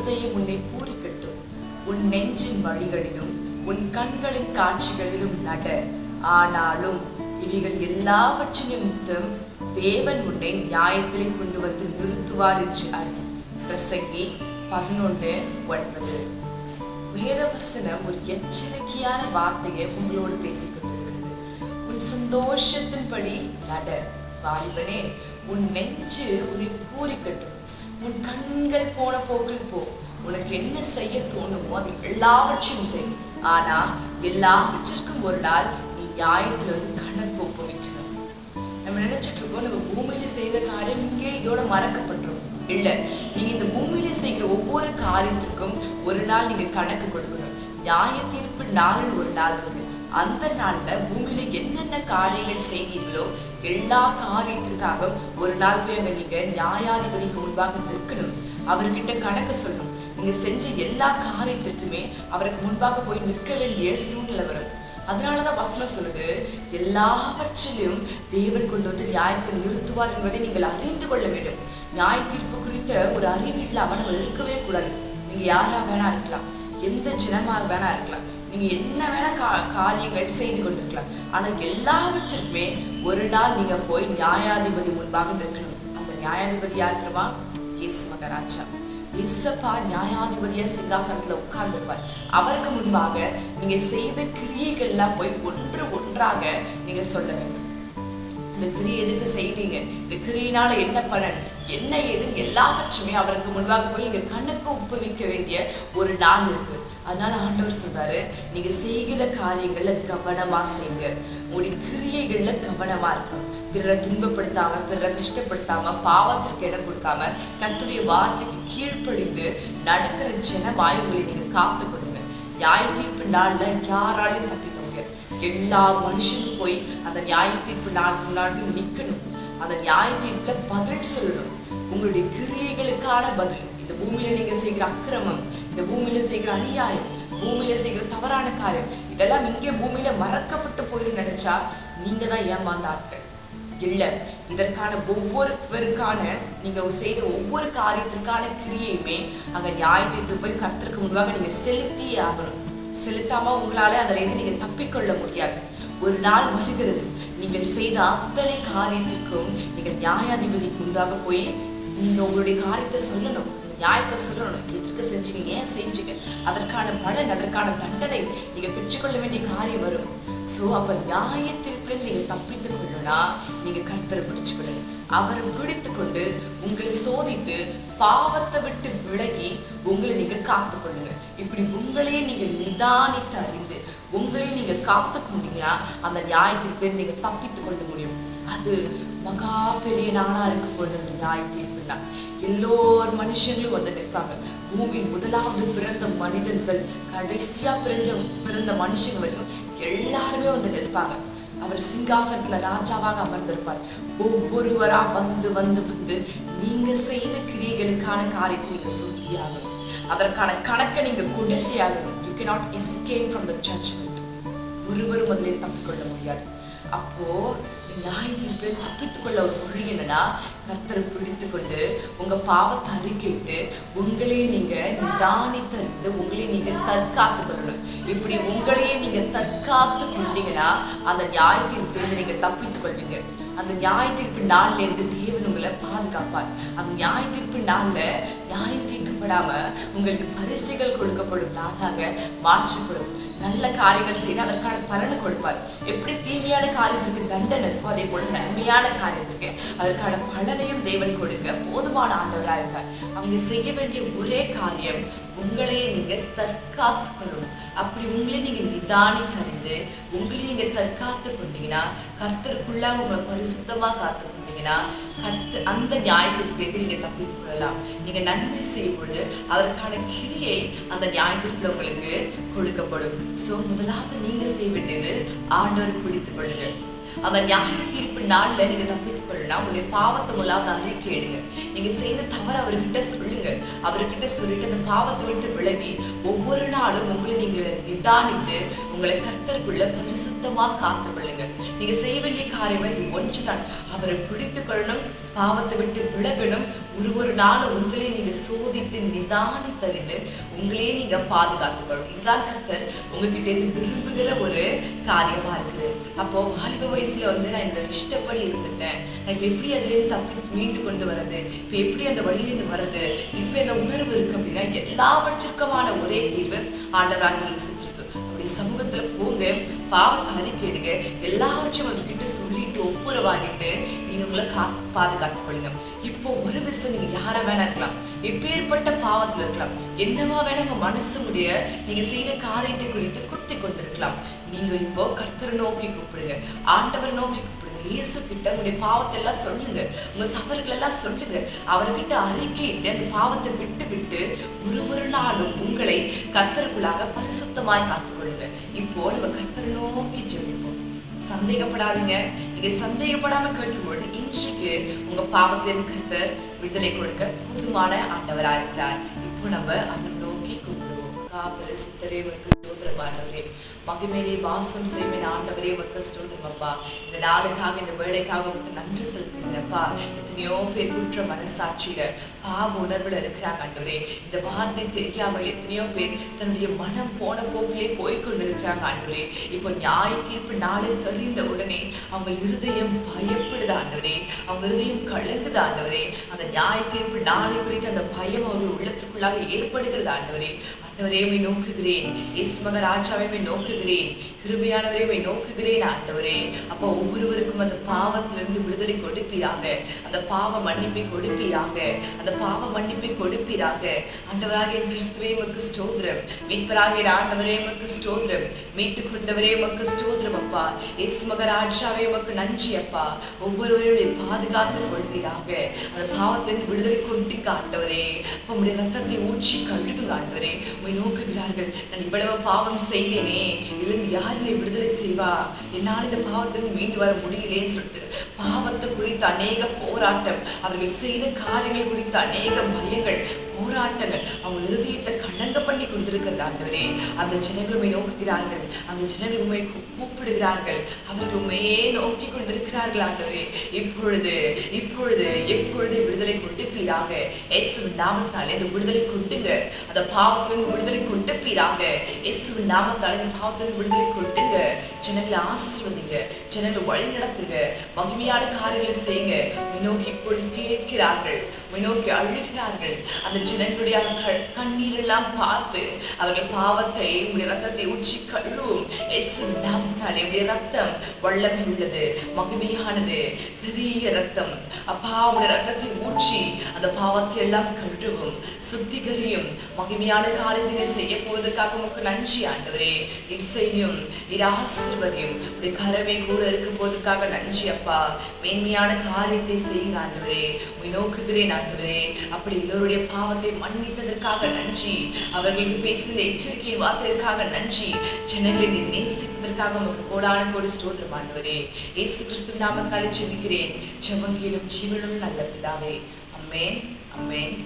இருதயம் உன்னை பூரிக்கட்டும். உன் நெஞ்சின் வழிகளிலும் உன் கண்களின் காட்சிகளிலும் நட. ஆனாலும் இவைகள் எல்லாவற்றின் தேவன் உன்னை நியாயத்திலே கொண்டு வந்து நிறுத்துவார் என்று அறி. பிரசங்கி 11:9. வேதவசனம் ஒரு எச்சரிக்கையான வார்த்தையை உங்களோடு பேசிக்கொண்டிருக்கிறது. உன் சந்தோஷத்தின்படி நட. வாலிபனே, உன் நெஞ்சு உன்னை பூரிக்கட்டும். உன் கண்கள் போன போக்கில் போ. உனக்கு என்ன செய்ய தோணுமோ அது எல்லாவற்றையும் செய். ஆனா எல்லாவற்றிற்கும் ஒரு நாள் நீ நியாயத்திலிருந்து கணக்கு ஒப்புவிக்கணும். நம்ம நினைச்சிட்டு இருக்கோம் நம்ம பூமியில செய்த காரியம் இங்கே இதோட மறக்கப்பட்டுரும். இல்ல, நீங்க இந்த பூமியில செய்கிற ஒவ்வொரு காரியத்திற்கும் ஒரு நாள் நீங்க கணக்கு கொடுக்கணும். நியாய தீர்ப்பு நாள்னு ஒரு நாள் இருக்கு. அந்த நாள்ல பூமியில என்னென்ன காரியங்கள் செய்தீர்களோ எல்லா காரியத்திற்காக ஒரு நாள் போய் அங்க நீங்க நியாயாதிபதிக்கு முன்பாக நிற்கணும். அவர்கிட்ட கணக்கு சொல்லணும். நீங்க செஞ்ச எல்லா காரியத்திற்குமே அவருக்கு முன்பாக போய் நிற்க வேண்டிய சூழ்நிலை வரும். அதனாலதான் வசனம் சொல்லுது, எல்லாவற்றிலும் தேவன் கொண்டு வந்து நியாயத்தில் நிறுத்துவார் என்பதை நீங்கள் அறிந்து கொள்ள வேண்டும். நியாய தீர்ப்பு குறித்த ஒரு அறிவு இல்லாம நம்ம இருக்கவே கூடாது. நீங்க யாரா வேணா இருக்கலாம், எந்த ஜனமா வேணா இருக்கலாம், நீங்க என்ன வேணா காரியங்கள் செய்து கொண்டிருக்கலாம். ஆனா எல்லாவற்றிற்குமே ஒரு நாள் நீங்க போய் நியாயாதிபதி முன்பாக நிற்கணும். அந்த நியாயாதிபதி யார் தெரியுமா? இயேசு மகராஜா. இயேசப்பா நியாயாதிபதியா சிங்காசனத்துல உட்கார்ந்துருப்பார். அவருக்கு முன்பாக நீங்க செய்த கிரியைகள்லாம் போய் ஒன்று ஒன்றாக நீங்க சொல்ல வேண்டும். இந்த கிரியை எதுக்கு செய்தீங்க, இந்த கிரியினால என்ன பலன், என்ன ஏதுன்னு எல்லாவற்றுமே அவருக்கு முன்பாக போய் நீங்க கணக்கு ஒப்புவிக்க வேண்டிய ஒரு நாள் இருக்கு. அதனால ஆண்டவர் சொல்றாரு, நீங்க செய்கிற காரியங்கள்ல கவனமா செய்யுங்க. உங்களுடைய கிரியைகள்ல கவனமா இருக்கணும். பிறரை துன்பப்படுத்தாம, பிறரை கஷ்டப்படுத்தாம, பாவத்திற்கு இடம் கொடுக்காம, கர்த்தருடைய வார்த்தைக்கு கீழ்ப்படிந்து நடக்கிற ஜனமாய் உங்களை நீங்க காத்து கொள்ளுங்க. நியாய தீர்ப்பு நாள்ல யாராலையும் தப்பிக்க முடியாது. எல்லா மனுஷனும் போய் அந்த நியாய தீர்ப்பு நாள் முன்னாடி நிக்கணும். அந்த நியாய தீர்ப்புல பதில் சொல்லணும். உங்களுடைய கிரியைகளுக்கான பதில். இந்த பூமியில நீங்க செய்கிற அக்கிரமம், இந்த பூமியில செய்கிற அநியாயம், பூமியில செய்கிற தவறான காரியம், இதெல்லாம் இங்கே பூமியில மறக்கப்பட்டு போயிரு நினைச்சா நீங்க தான் ஏமாந்த ஆட்கள். இல்ல, இதற்கான ஒவ்வொருவருக்கான நீங்க செய்த ஒவ்வொரு காரியத்திற்கான கிரியையுமே அங்க நியாயத்திற்கு போய் கர்த்தருக்கு முன்பாக நீங்க செலுத்தியே ஆகணும். செலுத்தாம உங்களால அதுல இருந்து நீங்க தப்பிக்கொள்ள முடியாது. ஒரு நாள் வருகிறது, நீங்கள் செய்த அத்தனை காரியத்திற்கும் நீங்கள் நியாயாதிபதிக்கு முன்பாக போய் நீங்க உங்களுடைய காரியத்தை சொல்லணும், நியாயத்தை சொல்லணும். எதற்கு செஞ்சீங்க, ஏன் செஞ்சீங்க, அதற்கான பலன், அதற்கான தண்டனை நீங்க பெற்றுக்கொள்ள வேண்டிய காரியம் வரும். சோ அப்ப நியாயத்திற்கு நீங்க தப்பித்துக் கொள்ளணும்னா நீங்க கர்த்தரை பிடிச்சுக்கொள்ளு. அவரை பிடித்து கொண்டு உங்களை சோதித்து பாவத்தை விட்டு விலகி உங்களை நீங்க காத்து கொள்ளுங்க. இப்படி உங்களையே நீங்க நிதானித்து அறிந்து உங்களையே நீங்க காத்து கொண்டீங்கன்னா அந்த நியாயத்திற்கு நீங்க தப்பித்துக் கொள்ள முடியும். அது மகா பெரிய நாளா இருக்க போது அந்த நியாய தீர்ப்புனா எல்லோர் மனுஷங்களும் வந்து நிற்பாங்க. பூமியின் முதலாவது பிறந்த மனிதன் முதல் கடைசியா பிறந்த மனுஷன் வரைக்கும் எல்லாருமே வந்து நிற்பாங்க. அவர் சிங்காசனத்துல ராஜாவாக அமர்ந்திருப்பார். ஒவ்வொருவரா வந்து வந்து வந்து நீங்க செய்த கிரியைகளுக்கான காரியத்தை நீங்க சொல்லி ஆகணும். அதற்கான கணக்கை நீங்க கொடுத்தே ஆகணும். You cannot escape from the judgment. ஒருவரும் அதிலே தப்பிக்கொள்ள முடியாது. அப்போ நியாயத்திற்கு தப்பித்துக் கொள்ள ஒரு மொழி என்னன்னா, கர்த்தரை பிடித்து கொண்டு உங்க பாவத்தை அறிக்கையிட்டு உங்களே நீங்க நிதானித்தறிந்து உங்களே நீங்க தற்காத்து கொள்ளணும். இப்படி உங்களையே நீங்க தற்காத்து கொண்டீங்கன்னா அந்த நியாயத்திற்கு நீங்க தப்பித்துக் கொள்வீங்க. அந்த நியாயத்திற்கு நாள்ல இருந்து தேவன் உங்களை பாதுகாப்பார். அந்த நியாயத்திற்கு நாள்ல நியாயம் தீர்க்கப்படாம உங்களுக்கு பரிசுகள் கொடுக்கப்படும் நாளாக மாற்றப்படும். நல்ல காரியங்கள் செய்து அதற்கான பலனை கொடுப்பார். எப்படி தீமையான காரியத்திற்கு தண்டனை இருக்கோ அதே போல நன்மையான காரியத்திற்கு அதற்கான பலனையும் தேவன் கொடுக்க போதுமான ஆண்டவராக இருக்கார். அவங்க செய்ய வேண்டிய ஒரே காரியம் உங்களையே நீங்க தற்காத்து கொள்ளணும். அப்படி உங்களே நீங்க நிதானித்து அறிந்து உங்களை நீங்க தற்காத்து கொண்டீங்கன்னா, கர்த்தருக்குள்ளாக உங்களை பரிசுத்தமா காத்து கொண்டீங்கன்னா அந்த நியாயத்திற்கு நீங்க தப்பித்துக் கொள்ளலாம். நீங்க நன்மை செய்யும் பொழுது அதற்கான கிரியை அந்த நியாயத்திற்கு உங்களுக்கு கொடுக்கப்படும். சோ முதலாவது நீங்க செய்ய வேண்டியது ஆண்டவரை பிடித்துக் கொள்ளுங்க. அந்த நியாய தீர்ப்பு நாள்ல நீங்க தப்பித்துக் கொள்ளலாம். உங்களுடைய பாவத்தை முதலாவது அறிக்கை எடுங்க. நீங்க செய்த தவறு அவர்கிட்ட சொல்லுங்க. அவர்கிட்ட சொல்லிட்டு அந்த பாவத்தை விட்டு விலகி ஒவ்வொரு நாளும் உங்களை நீங்க நிதானித்து உங்களை கர்த்தருக்குள்ள பரிசுத்தமா காத்து கொள்ளுங்க. நீங்க செய்ய வேண்டிய காரியமா இது ஒன்றுதான். அவரை பிடித்துக் கொள்ளணும், பாவத்தை விட்டு விலகணும். ஒரு நாள் உங்களே நீங்க சோதித்து நிதானித்தறிந்து உங்களே நீங்க பாதுகாத்துக்கணும். இதுதான் கர்த்தர் உங்ககிட்ட இருந்து விரும்புகிற ஒரு காரியமா இருக்குது. அப்போ வாலிப வயசுல நான் என்னோட இஷ்டப்படி இருந்துட்டேன், நான் இப்ப எப்படி அதுல இருந்து தப்பி மீண்டு கொண்டு வர்றது, இப்ப எப்படி அந்த வழியிலிருந்து வர்றது, இப்ப இந்த உணர்வு இருக்கு அப்படின்னா எல்லாவற்றிற்குமான ஒரே தீர்வு ஆண்டவராகிய இயேசு கிறிஸ்து. அப்படி சமூகத்துல போங்க, பாவத்தை அறிக்கையிடுங்க, எல்லாவற்றையும் அவர்கிட்ட சொல்லிட்டு ஒப்புரவாகிட்டு நீங்க உங்களை பாதுகாத்துக் கொள்ளுங்க. இப்போ ஒரு விஷயம், நீங்க யார வேணா இருக்கலாம், எப்பேற்பட்ட பாவத்துல இருக்கலாம், என்னவா வேணா உங்க மனசுடைய நீங்க செய்த காரியத்தை குறித்து குத்தி கொண்டிருக்கலாம். நீங்க இப்போ கர்த்தரை நோக்கி கூப்பிடுங்க, ஆண்டவர் நோக்கி கூப்பிடுங்க, இயேசு கிட்ட உங்களுடைய பாவத்தை எல்லாம் சொல்லுங்க, உங்க தவறுகள் எல்லாம் சொல்லுங்க. அவர்கிட்ட அறிக்கையிட்டு அந்த பாவத்தை விட்டு விட்டு ஒரு நாளும் உங்களை கர்த்தருக்குள்ளாக பரிசுத்தமாய் காத்துக்கொள்ளுங்க. இப்போ நம்ம கர்த்தரை நோக்கி ஜெபிப்போம். சந்தேகப்படாதீங்க. நீங்க சந்தேகப்படாம கேட்கும்பொழுது இன்றைக்கு உங்க பாவத்திலிருந்து கர்த்தர் விடுதலை கொடுக்க போதுமான ஆண்டவரா இருக்கிறார். இப்போ நம்ம அவரை நோக்கி கூப்பிடுவோம். காப்பல சுத்தரே ஸ்தோத்திரம் ஆண்டவரே, மகிமையிலே வாசம் செய்வேன் ஆண்டவரே, உமக்கு ஸ்தோத்திரம் அப்பா. இந்த நாளுக்காக இந்த வேலைக்காக உமக்கு நன்றி செலுத்துகிறப்பா. எத்தனையோ பேர் குற்ற மனசாட்சியில பாவ உணர்வுல இருக்கிறாங்க ஆண்டவரே. இந்த வார்த்தை தெரியாமல் எத்தனையோ பேர் தன்னுடைய மனம் போன போக்கிலே போய்கொண்டு இருக்கிறாங்க ஆண்டவரே. இப்போ நியாய தீர்ப்பு நாளை தெரிந்த உடனே அவங்க இருதயம் பயப்படுது ஆண்டவரே, அவங்க இருதயம் கலங்குது ஆண்டவரே. அந்த நியாய தீர்ப்பு நாளை குறித்து அந்த பயம் அவர்கள் உள்ளத்திற்குள்ளாக ஏற்படுகிறது ஆண்டவரே. ஆண்டவரே நோக்குகிறேன், இயேசு மகராஜாவை நோக்குகிறேன், கிருபையானவரை நோக்குகிறேன் ஆண்டவரே. அப்போ ஒவ்வொருவருக்கும் அந்த பாவத்திலிருந்து விடுதலை கொடுப்பீராக, அந்த பாவ மன்னிப்பை கொடுப்பீராக, அந்த பாவ மன்னிப்பை கொடுப்பீராக. ஆண்டவராகிய கிறிஸ்துவே உமக்கு ஸ்தோத்திரம், மீட்பராகிய ஆண்டவரே உமக்கு ஸ்தோத்திரம், மீட்டு கொண்டவரே உமக்கு ஸ்தோத்திரம் அப்பா. இயேசு மகராஜாவே உமக்கு நன்றி அப்பா. ஒவ்வொருவரையும் பாதுகாத்துக் கொள்வீராக, அந்த பாவத்திலிருந்து விடுதலை கொண்டு ஆண்டவரே. அப்போ உங்களுடைய ரத்தத்தை ஊற்றி கழுவுங்க ஆண்டவரே. நோக்குகிறார்கள், நான் இவ்வளவு பாவம் செய்தேனே, இதிலிருந்து யார் என்னை விடுதலை செய்வா, என்னால் இந்த பாவத்திலிருந்து மீண்டு வர முடியலேன்னு சொல்லிட்டு பாவத்தை குறித்த அநேக போராட்டம், அவர்கள் செய்த காரியங்கள் குறித்த அநேக பயங்கள், போராட்டங்கள் அவங்க இருதயத்தை கலங்க பண்ணி கொண்டிருக்கிறது ஆண்டவரே. அந்த ஜனங்களுமே நோக்குகிறார்கள், அந்த ஜனங்களுமே கூப்பிடுகிறார்கள், அவர்கள் உண்மையே நோக்கி கொண்டிருக்கிறார்கள் ஆண்டவரே. இப்பொழுது இப்பொழுது எப்பொழுது விடுதலை கொடுப்பீராக, இயேசுவின் நாமத்தாலே அந்த விடுதலை கொட்டுங்க, அந்த பாவத்திலிருந்து விடுதலை கொட்டுப்பீராக, இயேசுவின் நாமத்தாலே அந்த பாவத்திலிருந்து விடுதலை கொட்டுங்க. ஜனங்களை ஆசீர்வதிங்க, ஜனங்களை வழி நடத்துங்க, மகிமையான காரியங்களை செய்யுங்க. நோக்கி இப்பொழுது கேட்கிறார்கள், நோக்கி அழுகிறார்கள். அந்த ஜனங்களுடைய கண்ணீர் எல்லாம் பார்த்து அவர்கள் பாவத்தை உடைய ரத்தத்தை ஊற்றி கழுவும். உடைய ரத்தம் வல்லமை உள்ளது, மகிமையானது, பெரிய ரத்தம் அப்பா. உடைய ரத்தத்தை ஊற்றி அந்த பாவத்தை எல்லாம் கழுவும், சுத்திகரியும். மகிமையான காரியத்தை செய்ய போவதற்காக உமக்கு நன்றி ஆண்டவரே. நீர் செய்யும், நீர் ஆசீர்வதியும், உடைய கரவை கூட இருக்கும் போதுக்காக நன்றி அப்பா. மேன்மையான காரியத்தை செய்யுங்க ஆண்டவரே. நோக்குகிறேன் ஆண்டவரே. அப்படி எல்லோருடைய பாவத்தை மன்னித்ததற்காக நன்றி, அவர்களுக்கு பேசின எச்சரிக்கையின் வார்த்தைக்காக நன்றி, ஜனங்களை நீர் நேசிப்பதற்காக உமக்கு கோடான கோடி ஸ்தோத்திரம் ஆண்டவரே. இயேசு கிறிஸ்து நாமத்தாலே ஜெபிக்கிறேன், ஜெபம் கேளும் ஜீவனுள்ள நல்ல பிதாவே. ஆமென், ஆமென்.